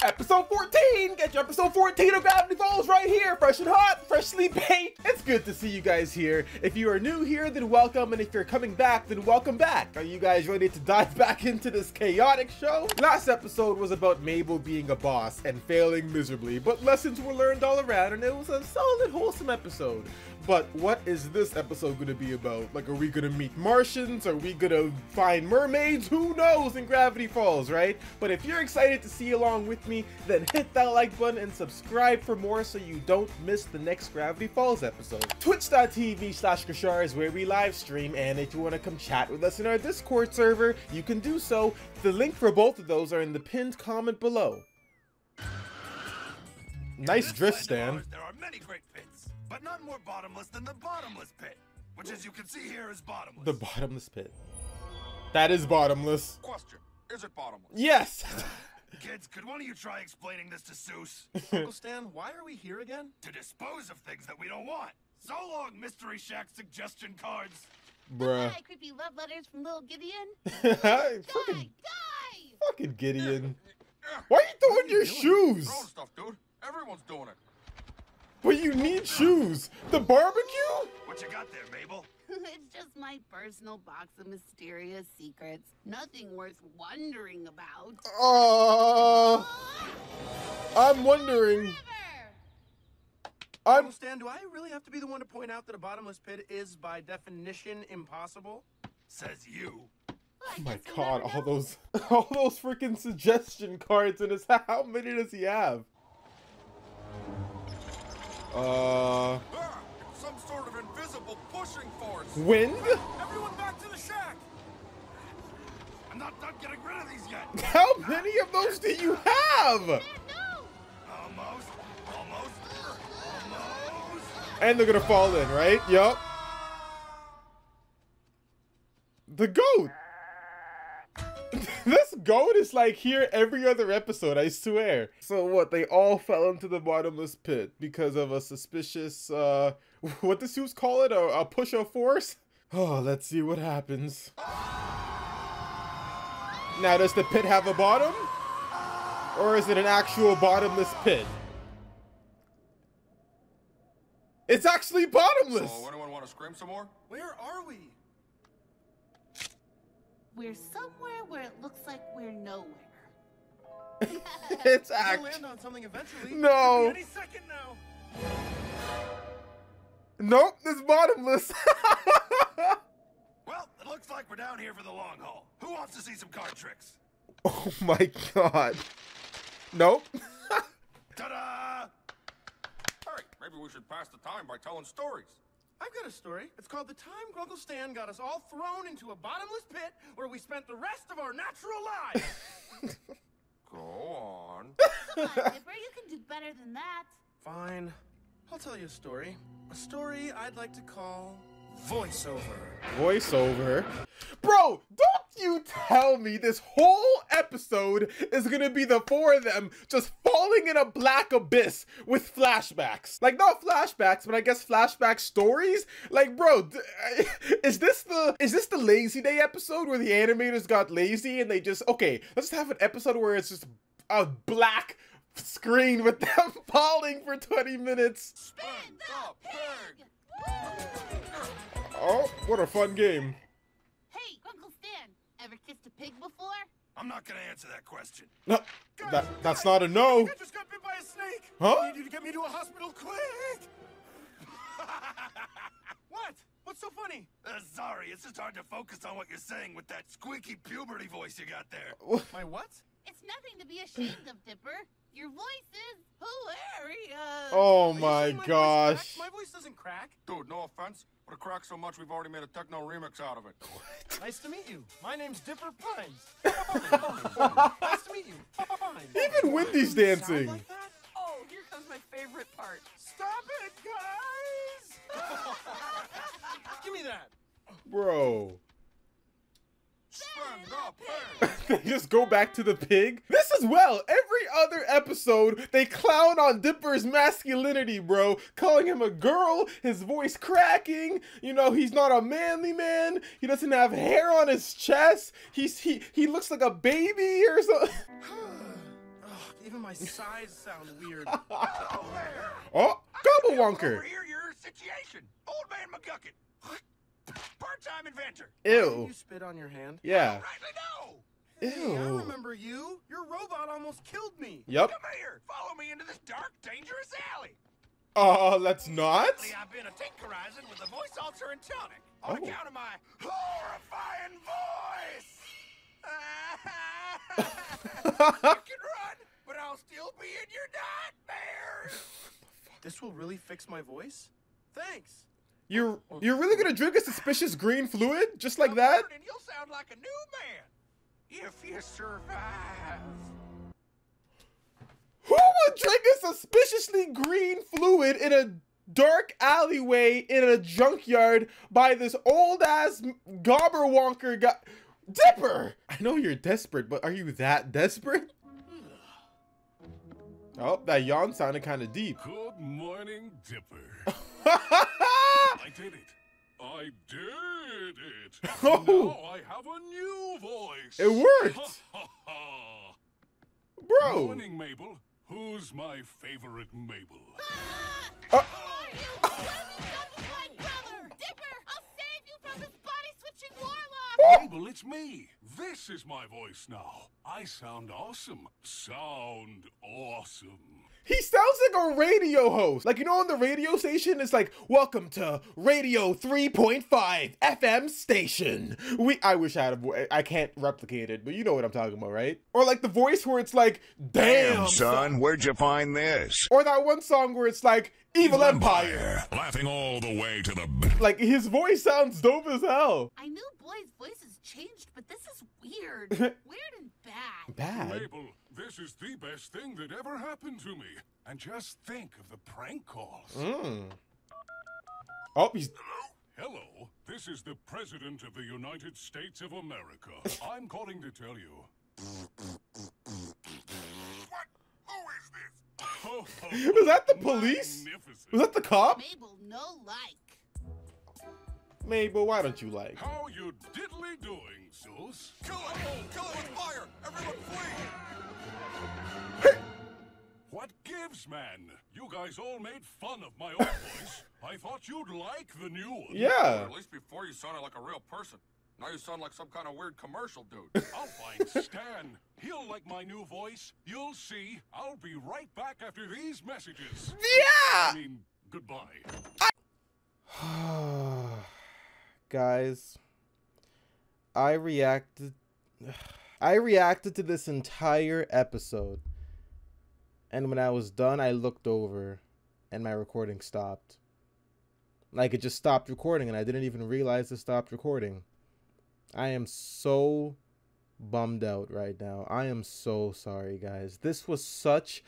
Episode 14! Get your episode 14 of Gravity Falls right here, fresh and hot, freshly baked. It's good to see you guys here. If you are new here, then welcome, and if you're coming back, then welcome back. Are you guys ready to dive back into this chaotic show? Last episode was about Mabel being a boss and failing miserably, but lessons were learned all around, and it was a solid, wholesome episode. But what is this episode going to be about? Like, are we going to meet Martians? Are we going to find mermaids? Who knows in Gravity Falls, right? But if you're excited to see along with me, then hit that like button and subscribe for more so you don't miss the next Gravity Falls episode. Twitch.tv/Kashar is where we live stream, and if you want to come chat with us in our Discord server, you can do so. The link for both of those are in the pinned comment below. Nice drift, Stan. There are many great pits, but none more bottomless than the bottomless pit, which, as you can see here, is bottomless. The bottomless pit. That is bottomless. Question: is it bottomless? Yes. Kids, could one of you try explaining this to Soos? Uncle Stan, why are we here again? To dispose of things that we don't want. So long, Mystery Shack suggestion cards. Bruh. Hi, creepy love letters from little Gideon. Fucking Gideon. Why are you throwing your shoes? Throwing stuff, dude. Everyone's doing it. But you need shoes. The barbecue? What you got there, Mabel? It's just my personal box of mysterious secrets. Nothing worth wondering about. I'm wondering. Uncle Stan, do I really have to be the one to point out that a bottomless pit is, by definition, impossible? Says you. Oh my god, all those freaking suggestion cards in his house. How many does he have? It's some sort of invisible pushing force. Wind? Everyone back to the shack. I'm not done getting rid of these yet. How many of those do you have? Almost. And they're gonna fall in, right? Yup. The goat. This goat is like here every other episode, I swear. So what, they all fell into the bottomless pit because of a suspicious, what does Soos call it? A push of force? Oh, let's see what happens. Now, does the pit have a bottom? Or is it an actual bottomless pit? It's actually bottomless! So, anyone want to scream some more? Where are we? We're somewhere where it looks like we're nowhere. It's We'll actually... land on something eventually. No! Any second now. Nope, it's bottomless. Well, it looks like we're down here for the long haul. Who wants to see some card tricks? Oh my god. Nope. Ta-da! Hey, maybe we should pass the time by telling stories. I've got a story. It's called The Time Grunkle Stan Got Us All Thrown into a Bottomless Pit Where We Spent the Rest of Our Natural Lives. Go on. Come on, Dipper, you can do better than that. Fine. I'll tell you a story. A story I'd like to call Voiceover. Voiceover. Bro, don't you tell me this whole episode is gonna be the four of them just falling in a black abyss with flashbacks. Like, not flashbacks, but I guess flashback stories. Like, bro, is this the Lazy Day episode where the animators got lazy and they just, okay, let's have an episode where it's just a black screen with them falling for 20 minutes. Spin the pig! Oh, what a fun game. Hey, Grunkle Stan, ever kissed a pig before? I'm not gonna answer that question. No, that's not a no. I just got bit by a snake. Huh? I need you to get me to a hospital quick. What? What's so funny? Sorry, it's just hard to focus on what you're saying with that squeaky puberty voice you got there. My what? It's nothing to be ashamed of, Dipper. Your voice is hilarious. Oh Are you my saying my voice gosh. cracks? My voice doesn't crack. Dude, no offense, but it cracks so much we've already made a techno remix out of it. Nice to meet you. My name's Dipper Pines. Nice to meet you. Pines. Even Wendy's dancing. Sound like that? Oh, here comes my favorite part. Stop it, guys! Give me that. Bro. Spin the pig! They just go back to the pig? This as well. Every other episode, they clown on Dipper's masculinity, bro. Calling him a girl, his voice cracking. You know, he's not a manly man. He doesn't have hair on his chest. He looks like a baby or something. Even my size sounds weird. Hello there. Oh, gobblewonker. Overhear your situation. Old man McGucket. Part-time inventor. Did Ew. you spit on your hand? Yeah. Rightly no. Hey, I Ew. remember you. Your robot almost killed me. Yep. Come here. Follow me into this dark, dangerous alley. Let's not. Lately, I've been a tinkerizing with the voice alter and tonic. On Oh. account of my horrifying voice. You can run, but I'll still be in your nightmares. This will really fix my voice? Thanks. You're really gonna drink a suspicious green fluid just like that? And you'll sound like a new man if you survive. Who would drink a suspiciously green fluid in a dark alleyway in a junkyard by this old ass gobblewonker guy? Dipper! I know you're desperate, but are you that desperate? Oh, that yawn sounded kind of deep. Good morning, Dipper. I did it. I did it. Oh. Now I have a new voice. It worked. Bro. Morning, Mabel. Who's my favorite Mabel? What have you done with my brother? Dipper, I'll save you from this body-switching warlock! Mabel, it's me. This is my voice now. I sound awesome. Sound awesome. He sounds like a radio host. Like, you know, on the radio station, it's like, welcome to Radio 3.5 FM station. I wish I had a voice. I can't replicate it, but you know what I'm talking about, right? Or like the voice where it's like, damn, son, where'd you find this? Or that one song where it's like, Evil Empire. Laughing all the way to the... Like, his voice sounds dope as hell. I knew boys' voices changed, but this is weird. Weird and bad. Bad. Mabel, this is the best thing that ever happened to me. And just think of the prank calls. Oh, he's... Hello, this is the President of the United States of America. I'm calling to tell you. What? Who is this? Oh, Was that the police? magnificent. Was that the cop? Mabel, no like. Mabel, why don't you like? How you diddly doing, Soos? Kill it! Kill it with fire! Everyone flee! What gives, man? You guys all made fun of my old voice. I thought you'd like the new one. Yeah. At least before you sounded like a real person. Now you sound like some kind of weird commercial dude. I'll find Stan. He'll like my new voice. You'll see. I'll be right back after these messages. I Yeah! mean, goodbye. Guys, I reacted to this entire episode, and when I was done, I looked over and my recording stopped. Like, it just stopped recording and I didn't even realize it stopped recording. I am so bummed out right now. I am so sorry, guys. This was such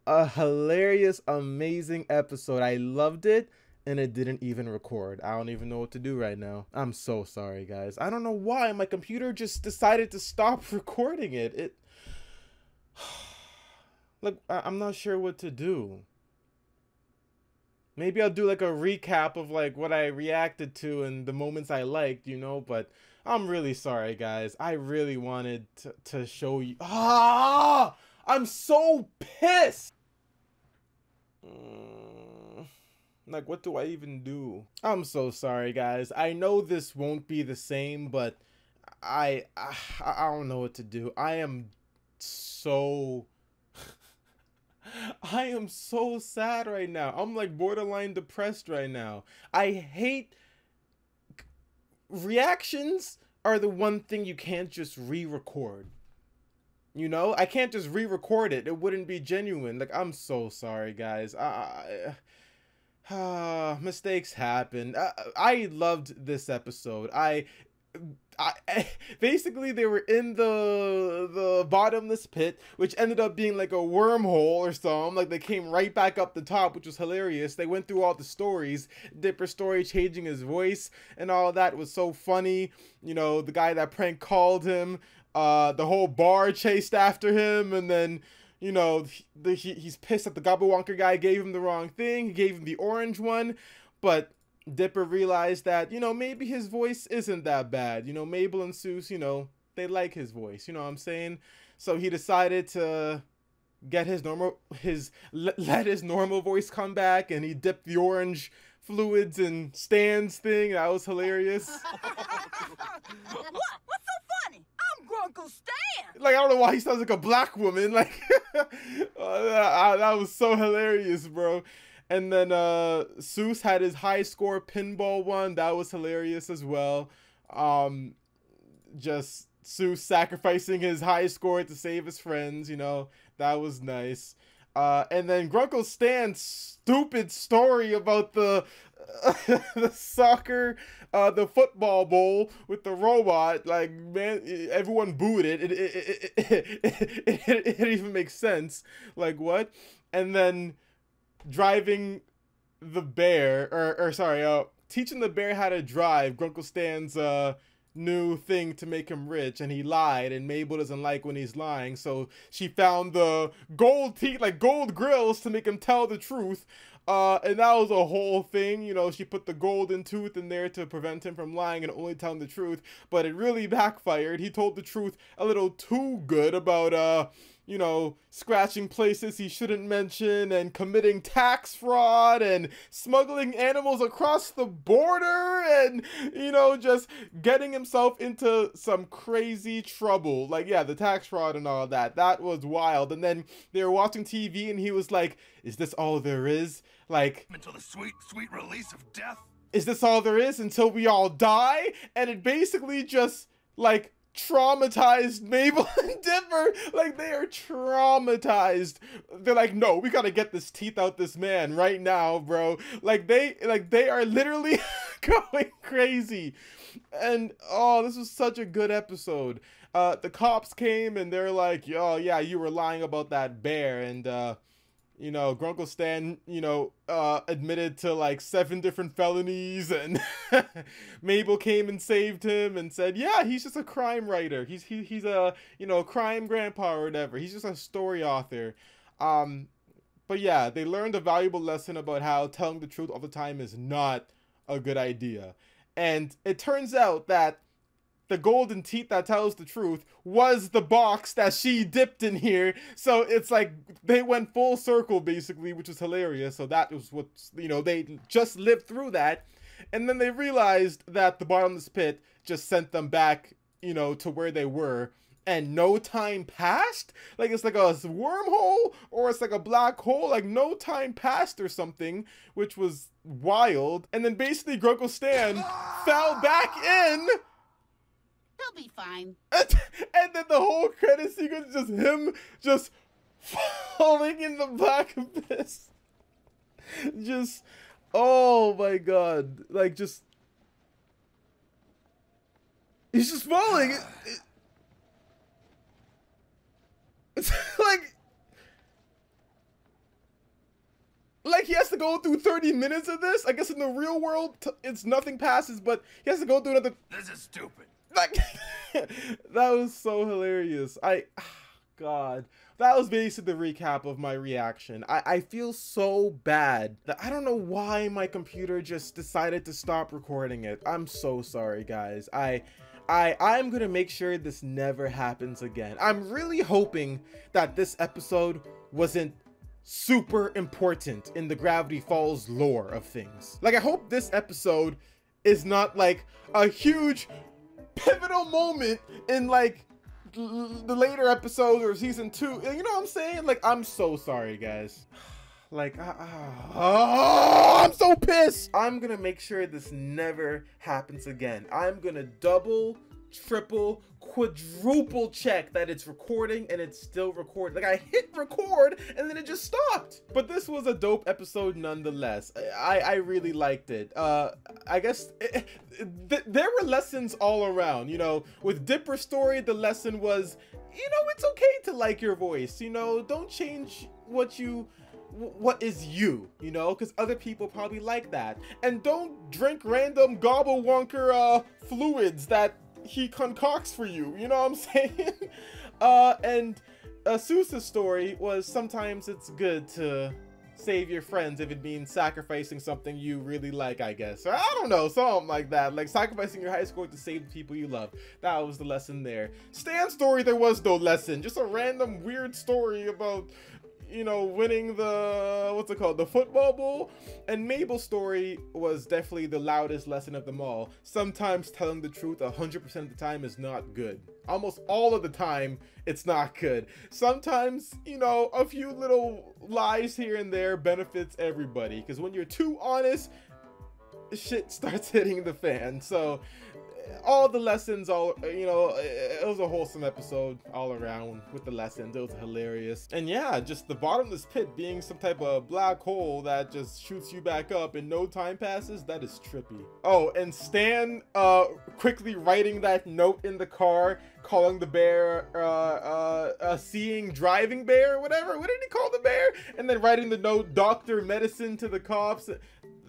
a hilarious, amazing episode. I loved it. And it didn't even record. I don't even know what to do right now. I'm so sorry, guys. I don't know why. My computer just decided to stop recording it. Look, I'm not sure what to do. Maybe I'll do like a recap of like what I reacted to and the moments I liked, you know, but I'm really sorry, guys. I really wanted to show you. I'm so pissed. Like, what do I even do? I'm so sorry, guys. I know this won't be the same, but I don't know what to do. I am so sad right now. I'm like borderline depressed right now. I hate reactions are the one thing you can't just re-record. You know, I can't just re-record it. It wouldn't be genuine. Like, I'm so sorry, guys. Mistakes happen. I loved this episode. I basically they were in the bottomless pit, which ended up being like a wormhole or something. Like, they came right back up the top, which was hilarious. They went through all the stories. Dipper's story changing his voice and all that was so funny. You know, the guy that prank called him, the whole bar chased after him, and then, you know, he's pissed that the gobblewonker guy gave him the wrong thing. He gave him the orange one, but Dipper realized that, you know, maybe his voice isn't that bad. You know, Mabel and Soos, you know, they like his voice. You know what I'm saying? So he decided to get let his normal voice come back, and he dipped the orange fluids in Stan's thing. That was hilarious. What? What's so funny? I'm Grunkle Stan. Like, I don't know why he sounds like a black woman. Like, that was so hilarious, bro. And then Soos had his high score pinball one. That was hilarious as well. Just Soos sacrificing his high score to save his friends, you know, that was nice. And then Grunkle Stan's stupid story about the the soccer, the football bowl with the robot. Like, man, everyone booed it. It didn't even make sense. Like, what? And then driving the bear, or sorry, teaching the bear how to drive, Grunkle Stan's new thing to make him rich, and he lied, and Mabel doesn't like when he's lying, so she found the gold teeth, like gold grills, to make him tell the truth. And that was a whole thing, you know, she put the golden tooth in there to prevent him from lying and only telling the truth, but it really backfired. He told the truth a little too good about, you know, scratching places he shouldn't mention, and committing tax fraud, and smuggling animals across the border, and, you know, just getting himself into some crazy trouble. Like, yeah, the tax fraud and all that. That was wild. And then they were watching TV, and he was like, is this all there is? Like, Until the sweet, sweet release of death. is this all there is until we all die? And it basically just, like, traumatized Mabel and Dipper. Like, they are traumatized. They're like, no, we gotta get this teeth out this man right now, bro. Like, they are literally going crazy. And oh, this was such a good episode. The cops came, and they're like, oh yeah, you were lying about that bear. And you know, Grunkle Stan, you know, admitted to like 7 different felonies, and Mabel came and saved him and said, yeah, he's just a crime writer. He's a, you know, crime grandpa or whatever. He's just a story author. But yeah, they learned a valuable lesson about how telling the truth all the time is not a good idea. And it turns out that the golden teeth that tells the truth was the box that she dipped in here. So it's like they went full circle, basically, which was hilarious. So that was what, you know, they just lived through that. And then they realized that the bottomless pit just sent them back, you know, to where they were. And no time passed? Like, it's like a wormhole, or it's like a black hole. Like, no time passed or something, which was wild. And then basically Grunkle Stan fell back in. He'll be fine. And then the whole credit sequence is just him just falling in the black abyss. Just, oh my god. Like, just, he's just falling. It's like he has to go through 30 minutes of this. I guess in the real world, it's nothing passes, but he has to go through another. This is stupid. Like, that was so hilarious. God, that was basically the recap of my reaction. I feel so bad that I don't know why my computer just decided to stop recording it. I'm so sorry, guys. I'm gonna make sure this never happens again. I'm really hoping that this episode wasn't super important in the Gravity Falls lore of things. Like, I hope this episode is not like a huge pivotal moment in like the later episodes or season 2. You know what I'm saying? Like, I'm so sorry, guys. Like, I'm so pissed. I'm gonna make sure this never happens again. I'm gonna double, triple, quadruple check that it's recording, and it's still recording. Like, I hit record and then it just stopped. But this was a dope episode nonetheless. I really liked it. I guess there were lessons all around. You know, with Dipper's story, the lesson was, you know, it's okay to like your voice. You know, don't change what is you know, because other people probably like that. And don't drink random gobblewonker fluids that he concocts for you, you know what I'm saying? And Soos' story was, sometimes it's good to save your friends if it means sacrificing something you really like, I guess. Or I don't know, something like that. Like sacrificing your high score to save the people you love. That was the lesson there. Stan's story, there was no lesson. Just a random weird story about, you know, winning the, what's it called, the football bowl. And Mabel's story was definitely the loudest lesson of them all. Sometimes telling the truth 100% of the time is not good. Almost all of the time, it's not good. Sometimes, you know, a few little lies here and there benefits everybody. Because when you're too honest, shit starts hitting the fan. So all the lessons, all, you know, it was a wholesome episode all around with the lessons. It was hilarious. And yeah, just the bottomless pit being some type of black hole that just shoots you back up and no time passes, that is trippy. Oh, and Stan quickly writing that note in the car, calling the bear a seeing driving bear or whatever. What did he call the bear? And then writing the note, doctor medicine, to the cops.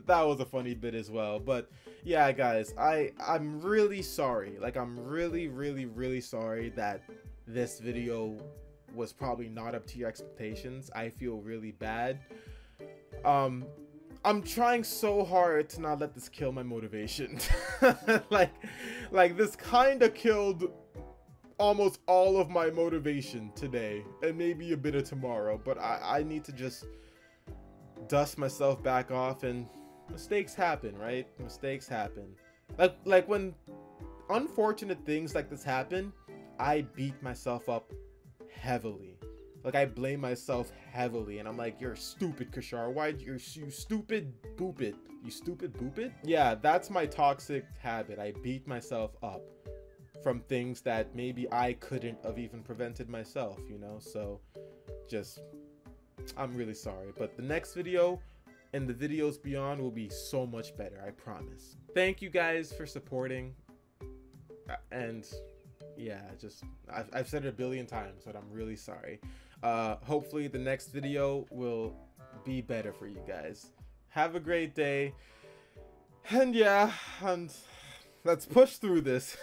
That was a funny bit as well. But yeah, guys, I'm really sorry. Like, I'm really sorry that this video was probably not up to your expectations. I feel really bad. I'm trying so hard to not let this kill my motivation. like this kind of killed almost all of my motivation today, and maybe a bit of tomorrow. But I need to just dust myself back off, and mistakes happen, right? Mistakes happen. Like when unfortunate things like this happen, I beat myself up heavily. Like, I blame myself heavily, and I'm like, you're stupid, Kashar. Why you stupid boop it? You stupid boop it? Yeah, that's my toxic habit. I beat myself up from things that maybe I couldn't have even prevented myself, you know? So just, I'm really sorry. But the next video and the videos beyond will be so much better, I promise. Thank you guys for supporting. And yeah, just I've said it a billion times, but I'm really sorry. Hopefully the next video will be better for you guys. Have a great day. And yeah, and let's push through this.